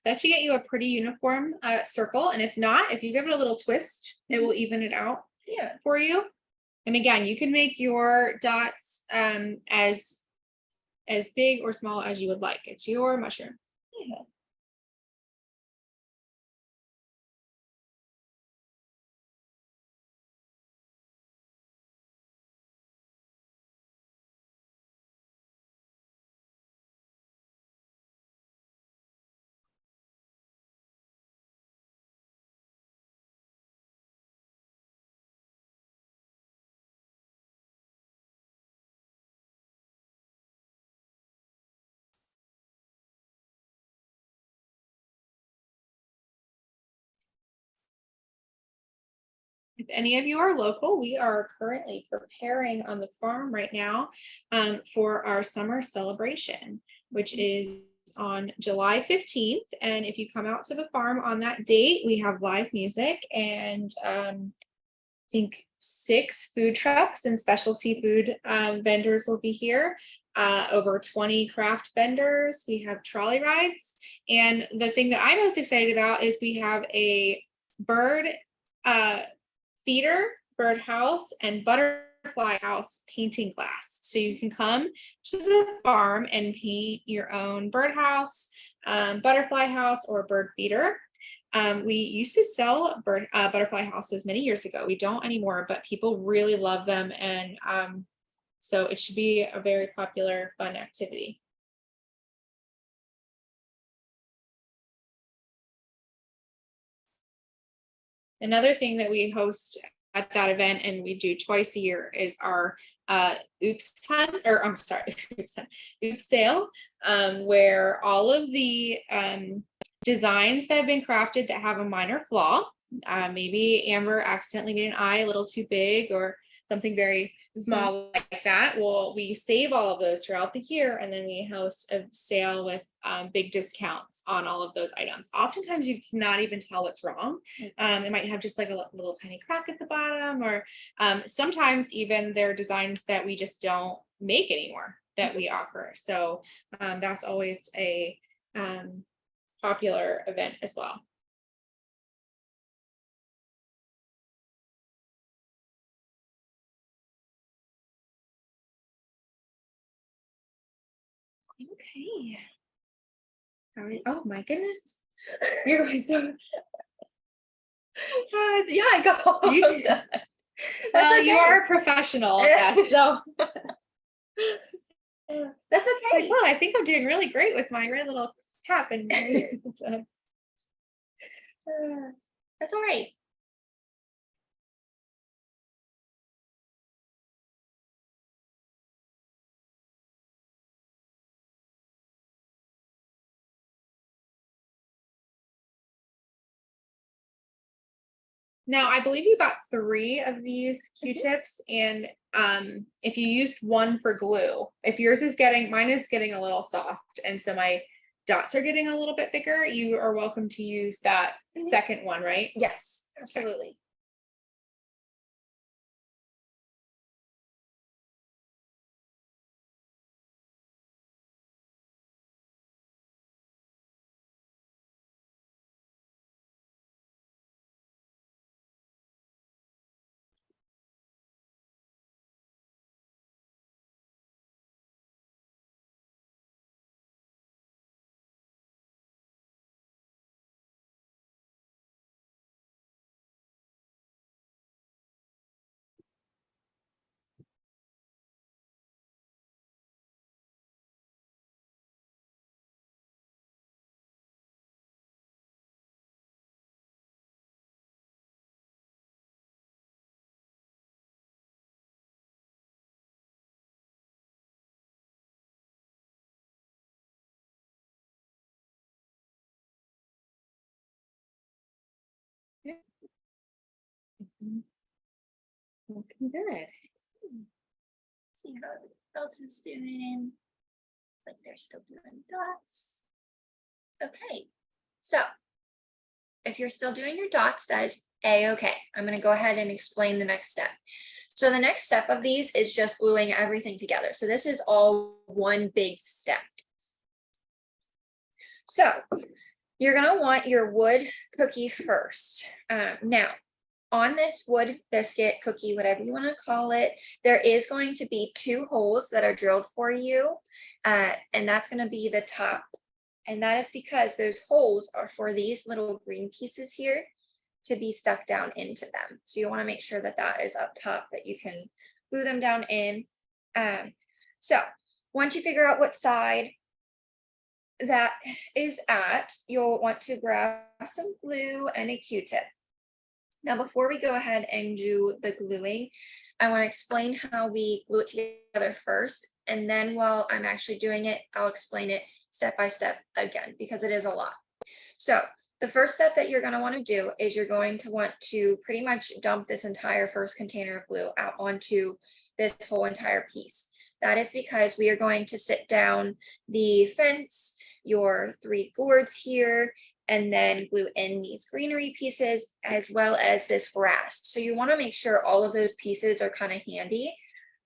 That should get you a pretty uniform circle. And if not, if you give it a little twist, it will even it out for you. And again, you can make your dots as big or small as you would like. It's your mushroom. Yeah. If any of you are local, we are currently preparing on the farm right now for our summer celebration, which is on July 15th. And if you come out to the farm on that date, we have live music and I think 6 food trucks and specialty food vendors will be here. Over 20 craft vendors. We have trolley rides. And the thing that I'm most excited about is we have a bird feeder, birdhouse, and butterfly house painting class. So you can come to the farm and paint your own birdhouse, butterfly house, or bird feeder. We used to sell butterfly houses many years ago. We don't anymore, but people really love them. And so it should be a very popular, fun activity. Another thing that we host that event, and we do twice a year, is our oops hunt, or I'm sorry, oops sale, where all of the designs that have been crafted that have a minor flaw, maybe Amber accidentally made an eye a little too big or something very small like that. Well, we save all of those throughout the year, and then we host a sale with big discounts on all of those items. Oftentimes you cannot even tell what's wrong. It might have just like a little tiny crack at the bottom, or sometimes even there are designs that we just don't make anymore that we offer. So that's always a popular event as well. Okay. Oh my goodness. You're going so. Yeah, I go. You I'm done. Well, That's okay. you are a professional at that, so. That's It's okay. like, well, I think I'm doing really great with my red little cap and That's all right. Now, I believe you got 3 of these Q-tips, and if you used one for glue, if yours is mine is getting a little soft, and so my dots are getting a little bit bigger, you are welcome to use that second one, right? Yes, absolutely. Looking good. See how the else is doing. Like they're still doing dots. Okay, so if you're still doing your dots, that is a-okay. I'm going to go ahead and explain the next step. So the next step of these is just gluing everything together. So this is all one big step. So you're going to want your wood cookie first. Now, on this wood biscuit cookie, whatever you want to call it, there is going to be 2 holes that are drilled for you, and that's going to be the top. And that is because those holes are for these little green pieces here to be stuck down into them. So you want to make sure that that is up top, that you can glue them down in. So once you figure out what side that is at, you'll want to grab some glue and a Q-tip. Now, before we go ahead and do the gluing, I want to explain how we glue it together first. And then while I'm actually doing it, I'll explain it step by step again, because it is a lot. So the first step that you're going to want to do is you're going to want to pretty much dump this entire first container of glue out onto this whole entire piece. That is because we are going to sit down the fence, your 3 gourds here, and then glue in these greenery pieces as well as this grass. So you want to make sure all of those pieces are kind of handy.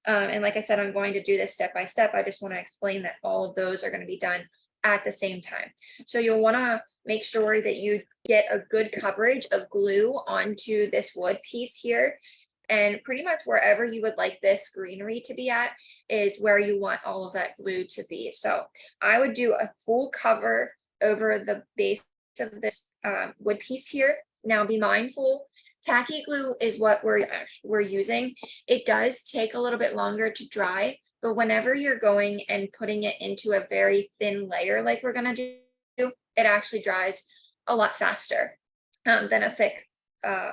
And like I said, I'm going to do this step by step. I just want to explain that all of those are going to be done at the same time. So you'll want to make sure that you get a good coverage of glue onto this wood piece here. And pretty much wherever you would like this greenery to be at is where you want all of that glue to be. So I would do a full cover over the base of this wood piece here. Now be mindful, tacky glue is what we're using. It does take a little bit longer to dry, but whenever you're going and putting it into a very thin layer like we're going to do, it actually dries a lot faster than a thick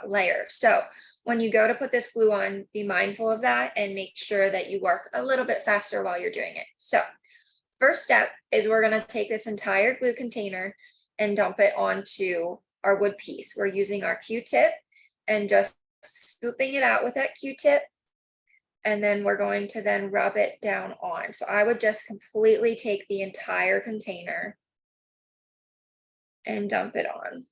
layer. So when you go to put this glue on, be mindful of that and make sure that you work a little bit faster while you're doing it. So first step is we're going to take this entire glue container and dump it onto our wood piece. We're using our Q-tip and just scooping it out with that Q-tip. And then we're going to then rub it down on. So I would just completely take the entire container and dump it on.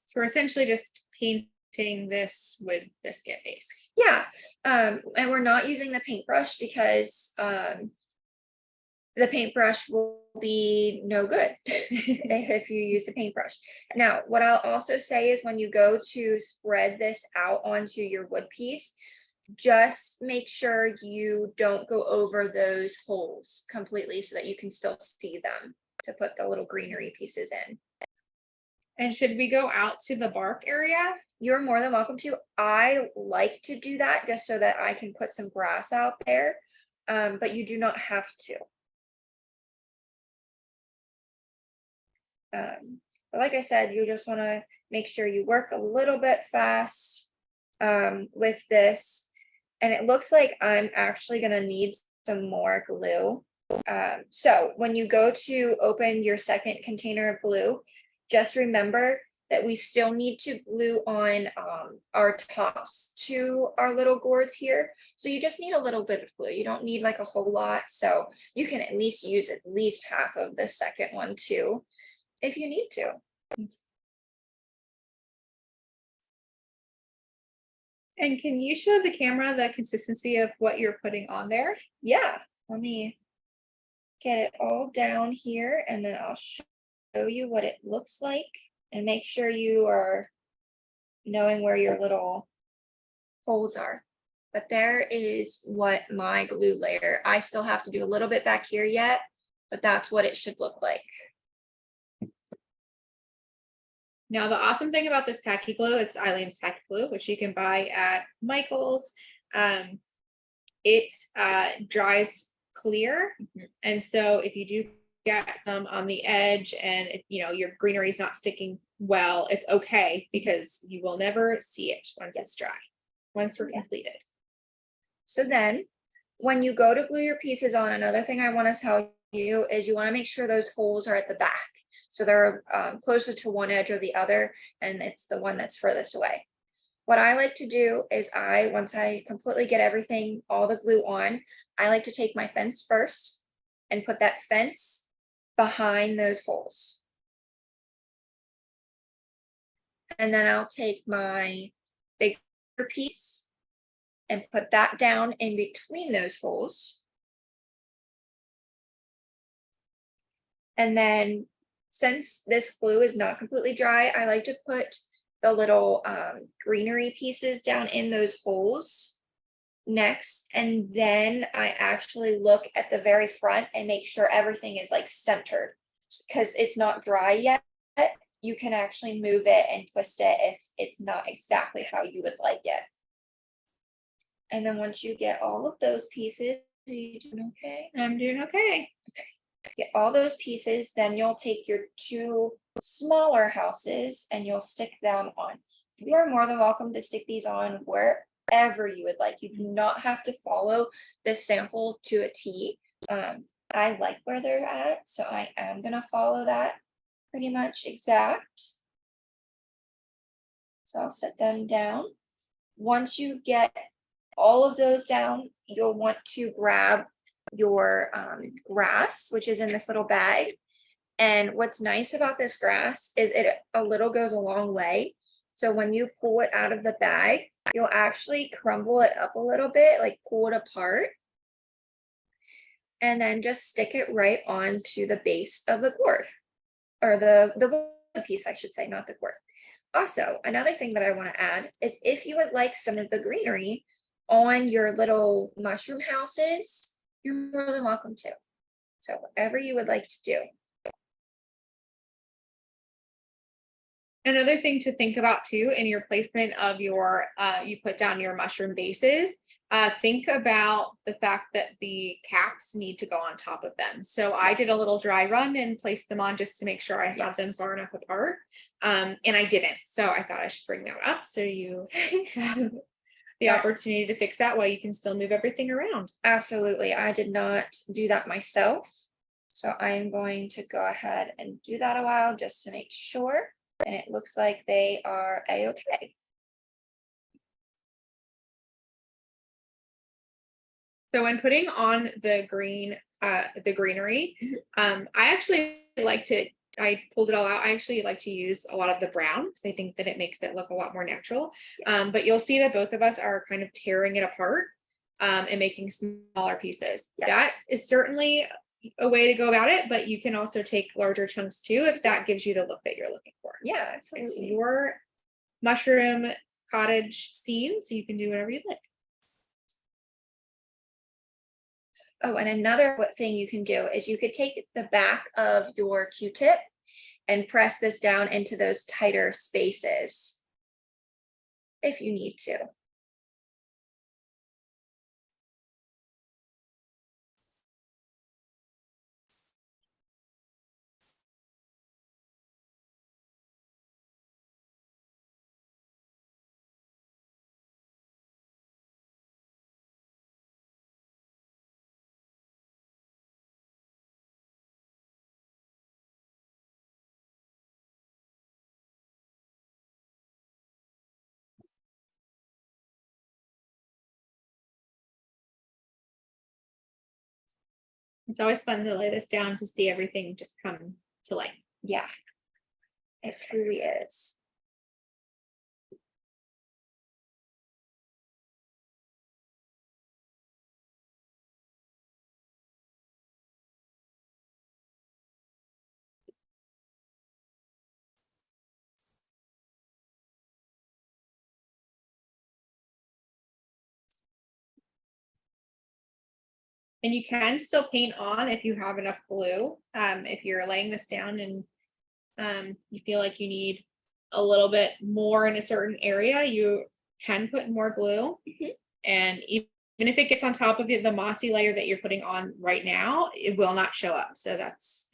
So we're essentially just painting this with biscuit base. Yeah, and we're not using the paintbrush because the paintbrush will be no good if you use the paintbrush. Now, what I'll also say is when you go to spread this out onto your wood piece, just make sure you don't go over those holes completely so that you can still see them to put the little greenery pieces in. And should we go out to the bark area? You're more than welcome to. I like to do that just so that I can put some grass out there, but you do not have to. But like I said, you just want to make sure you work a little bit fast with this. And it looks like I'm actually going to need some more glue. So when you go to open your second container of glue, just remember that we still need to glue on our tops to our little gourds here. So you just need a little bit of glue. You don't need like a whole lot. So you can at least use at least half of the second one too, if you need to. And can you show the camera the consistency of what you're putting on there? Yeah, let me get it all down here and then I'll show you what it looks like. And make sure you are knowing where your little holes are. But there is what my glue layer. I still have to do a little bit back here yet, but that's what it should look like. Now, the awesome thing about this tacky glue, it's Eileen's tacky glue, which you can buy at Michael's. It dries clear. And so if you do get some on the edge and your greenery is not sticking well, it's okay because you will never see it once it's dry, once we're completed. So then when you go to glue your pieces on, another thing I want to tell you is you want to make sure those holes are at the back. So they're closer to one edge or the other, and it's the one that's furthest away. What I like to do is once I completely get everything, all the glue on, I like to take my fence first and put that fence behind those holes. And then I'll take my bigger piece and put that down in between those holes. And then since this glue is not completely dry, I like to put the little greenery pieces down in those holes next. And then I actually look at the very front and make sure everything is like centered because it's not dry yet. You can actually move it and twist it if it's not exactly how you would like it. And then once you get all of those pieces, are you doing okay? I'm doing okay. Get all those pieces, then you'll take your two smaller houses and you'll stick them on. You are more than welcome to stick these on wherever you would like. You do not have to follow this sample to a T. I like where they're at, so I am gonna follow that pretty much exact. So I'll set them down. Once you get all of those down, you'll want to grab your grass, which is in this little bag. And what's nice about this grass is it a little goes a long way. So when you pull it out of the bag, you'll actually crumble it up a little bit, like pull it apart. And then just stick it right onto the base of the gourd, or the wood piece, I should say, not the gourd. Also, another thing that I want to add is if you would like some of the greenery on your little mushroom houses, you're more than welcome to. So whatever you would like to do. Another thing to think about too in your placement of your, you put down your mushroom bases, Think about the fact that the caps need to go on top of them. So I did a Yes. little dry run and placed them on just to make sure I have them Yes. far enough apart. And I didn't. So I thought I should bring that up so you have the Yeah. opportunity to fix that while you can still move everything around. Absolutely. I did not do that myself. So I'm going to go ahead and do that a while just to make sure. And it looks like they are a-okay. So when putting on the greenery, I actually like to, I pulled it all out. I actually like to use a lot of the brown because I think that it makes it look a lot more natural. Yes. But you'll see that both of us are kind of tearing it apart and making smaller pieces. Yes. That is certainly a way to go about it, but you can also take larger chunks too if that gives you the look that you're looking for. Yeah, It's absolutely. your mushroom cottage scene, so you can do whatever you like. Oh, and another thing you can do is you could take the back of your Q-tip and press this down into those tighter spaces if you need to. It's always fun to lay this down to see everything just come to light. Yeah, it truly is. And you can still paint on if you have enough glue. If you're laying this down and you feel like you need a little bit more in a certain area, you can put more glue. And even if it gets on top of the mossy layer that you're putting on right now, it will not show up. So that's.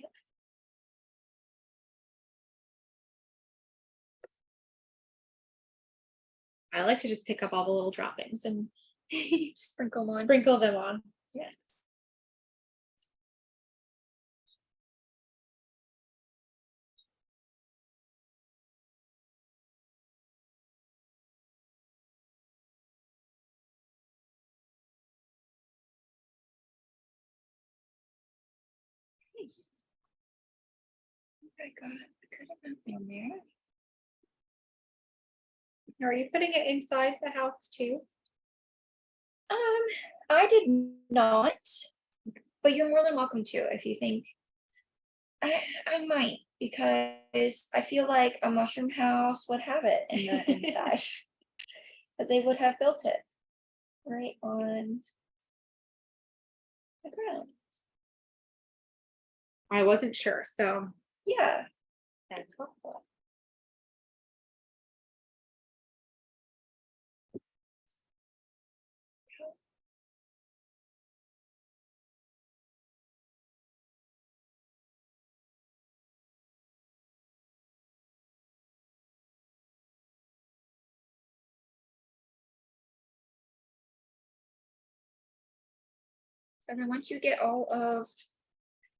I like to just pick up all the little droppings and Sprinkle them on. sprinkle them on. Yes. I got a good amount in there. Are you putting it inside the house too? I did not, but you're more than welcome to if you think. I might, because I feel like a mushroom house would have it in the inside. Because they would have built it right on the ground. I wasn't sure, so Yeah. that's helpful. And then once you get all of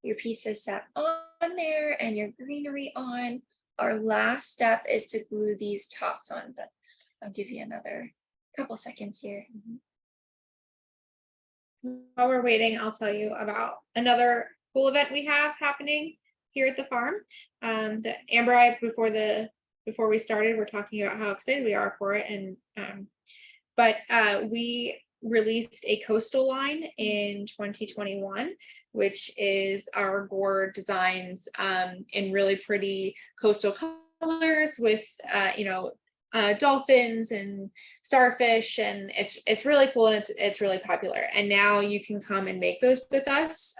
your pieces set on there and your greenery on, our last step is to glue these tops on. But I'll give you another couple seconds here. While we're waiting, I'll tell you about another cool event we have happening here at the farm. That Amber and I, before we started, we're talking about how excited we are for it. And but we released a coastal line in 2021, which is our gourd designs in really pretty coastal colors with dolphins and starfish, and it's really cool and it's really popular. And now you can come and make those with us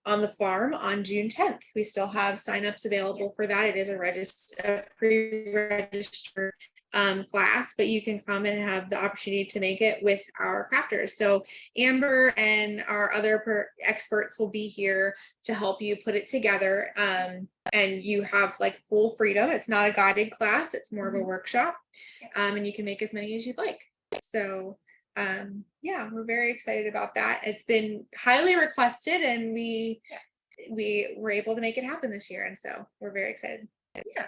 on the farm on June 10th. We still have signups available for that. It is a pre-registered class, but you can come and have the opportunity to make it with our crafters. So Amber and our other experts will be here to help you put it together. And you have like full freedom. It's not a guided class, it's more of a workshop. And you can make as many as you'd like. So yeah, we're very excited about that. It's been highly requested, and we were able to make it happen this year, and so we're very excited. Yeah.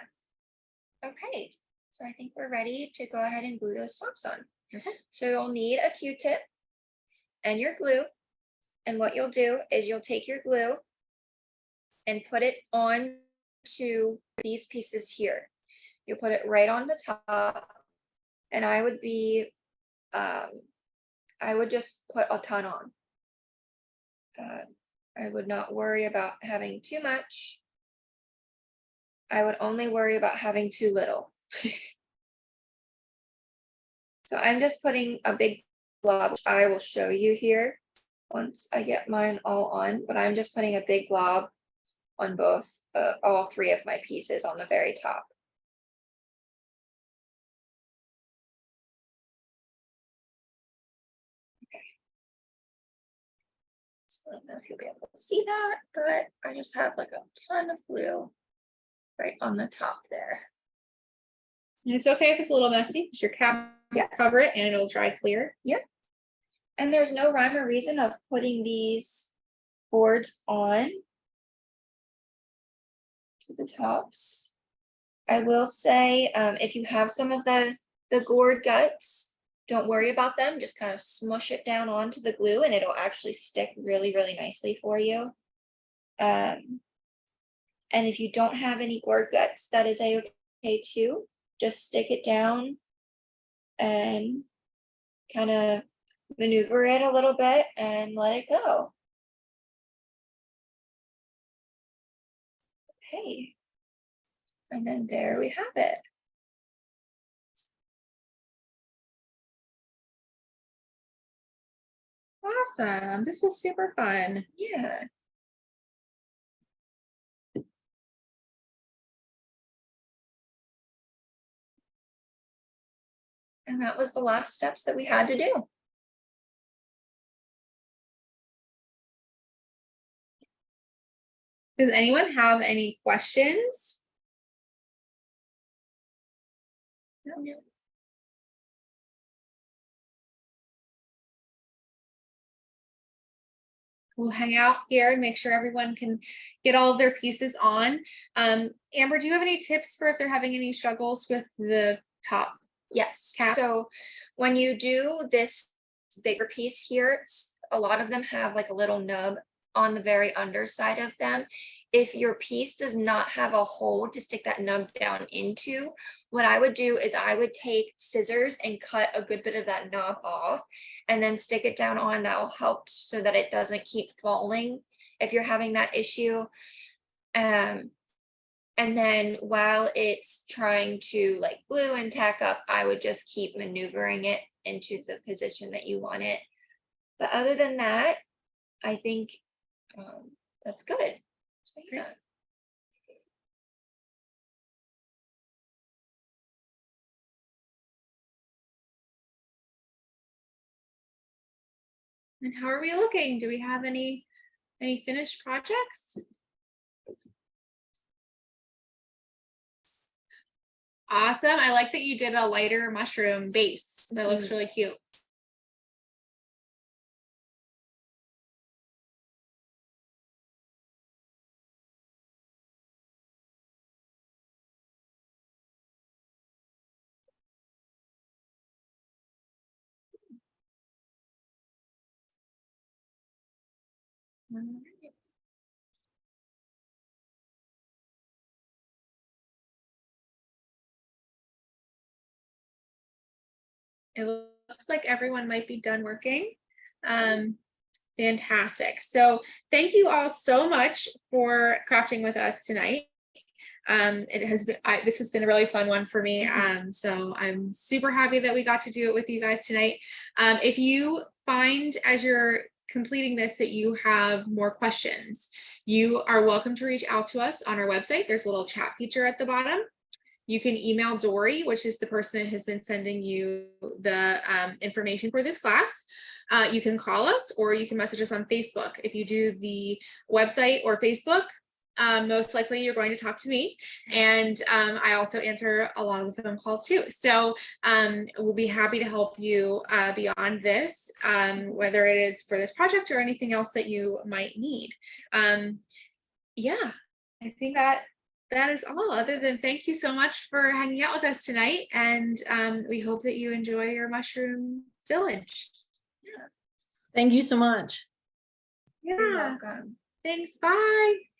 Okay, so I think we're ready to go ahead and glue those tops on. Okay. So you'll need a Q-tip and your glue, and what you'll do is you'll take your glue and put it on to these pieces here. You'll put it right on the top, and I would just put a ton on. I would not worry about having too much. I would only worry about having too little. So I'm just putting a big glob, which I will show you here once I get mine all on, but I'm just putting a big glob on both, all three of my pieces on the very top. So I don't know if you'll be able to see that, but I just have like a ton of glue right on the top there. And it's okay if it's a little messy, because your cap cover it and it'll dry clear. Yep. And there's no rhyme or reason of putting these boards on to the tops. I will say, if you have some of the gourd guts, don't worry about them. Just kind of smush it down onto the glue and it'll actually stick really, really nicely for you. And if you don't have any gourd guts, that is okay too. Just stick it down and kind of maneuver it a little bit and let it go. Okay. And then there we have it. Awesome. This was super fun. Yeah. And that was the last steps that we had to do. Does anyone have any questions? No. We'll hang out here and make sure everyone can get all of their pieces on. Amber, do you have any tips for if they're having any struggles with the top? Yes. Cap? So when you do this bigger piece here, a lot of them have like a little nub on the very underside of them. If your piece does not have a hole to stick that nub down into, what I would do is I would take scissors and cut a good bit of that knob off and then stick it down on. That will help so that it doesn't keep falling if you're having that issue. And then while it's trying to like glue and tack up, I would just keep maneuvering it into the position that you want it. But other than that, I think that's good. So, yeah. And how are we looking? Do we have any finished projects? Awesome. I like that you did a lighter mushroom base. That looks really cute. It looks like everyone might be done working. Fantastic. So thank you all so much for crafting with us tonight. It has been, this has been a really fun one for me. So I'm super happy that we got to do it with you guys tonight. If you find as you're completing this that you have more questions, you are welcome to reach out to us on our website. There's a little chat feature at the bottom. You can email Dory, which is the person that has been sending you the information for this class. You can call us or you can message us on Facebook. If you do the website or Facebook, most likely you're going to talk to me. And I also answer a lot of the phone calls too. So we'll be happy to help you beyond this, whether it is for this project or anything else that you might need. Yeah, I think that is all, other than thank you so much for hanging out with us tonight. And we hope that you enjoy your mushroom village. Thank you so much. Yeah. You're welcome. Thanks. Bye.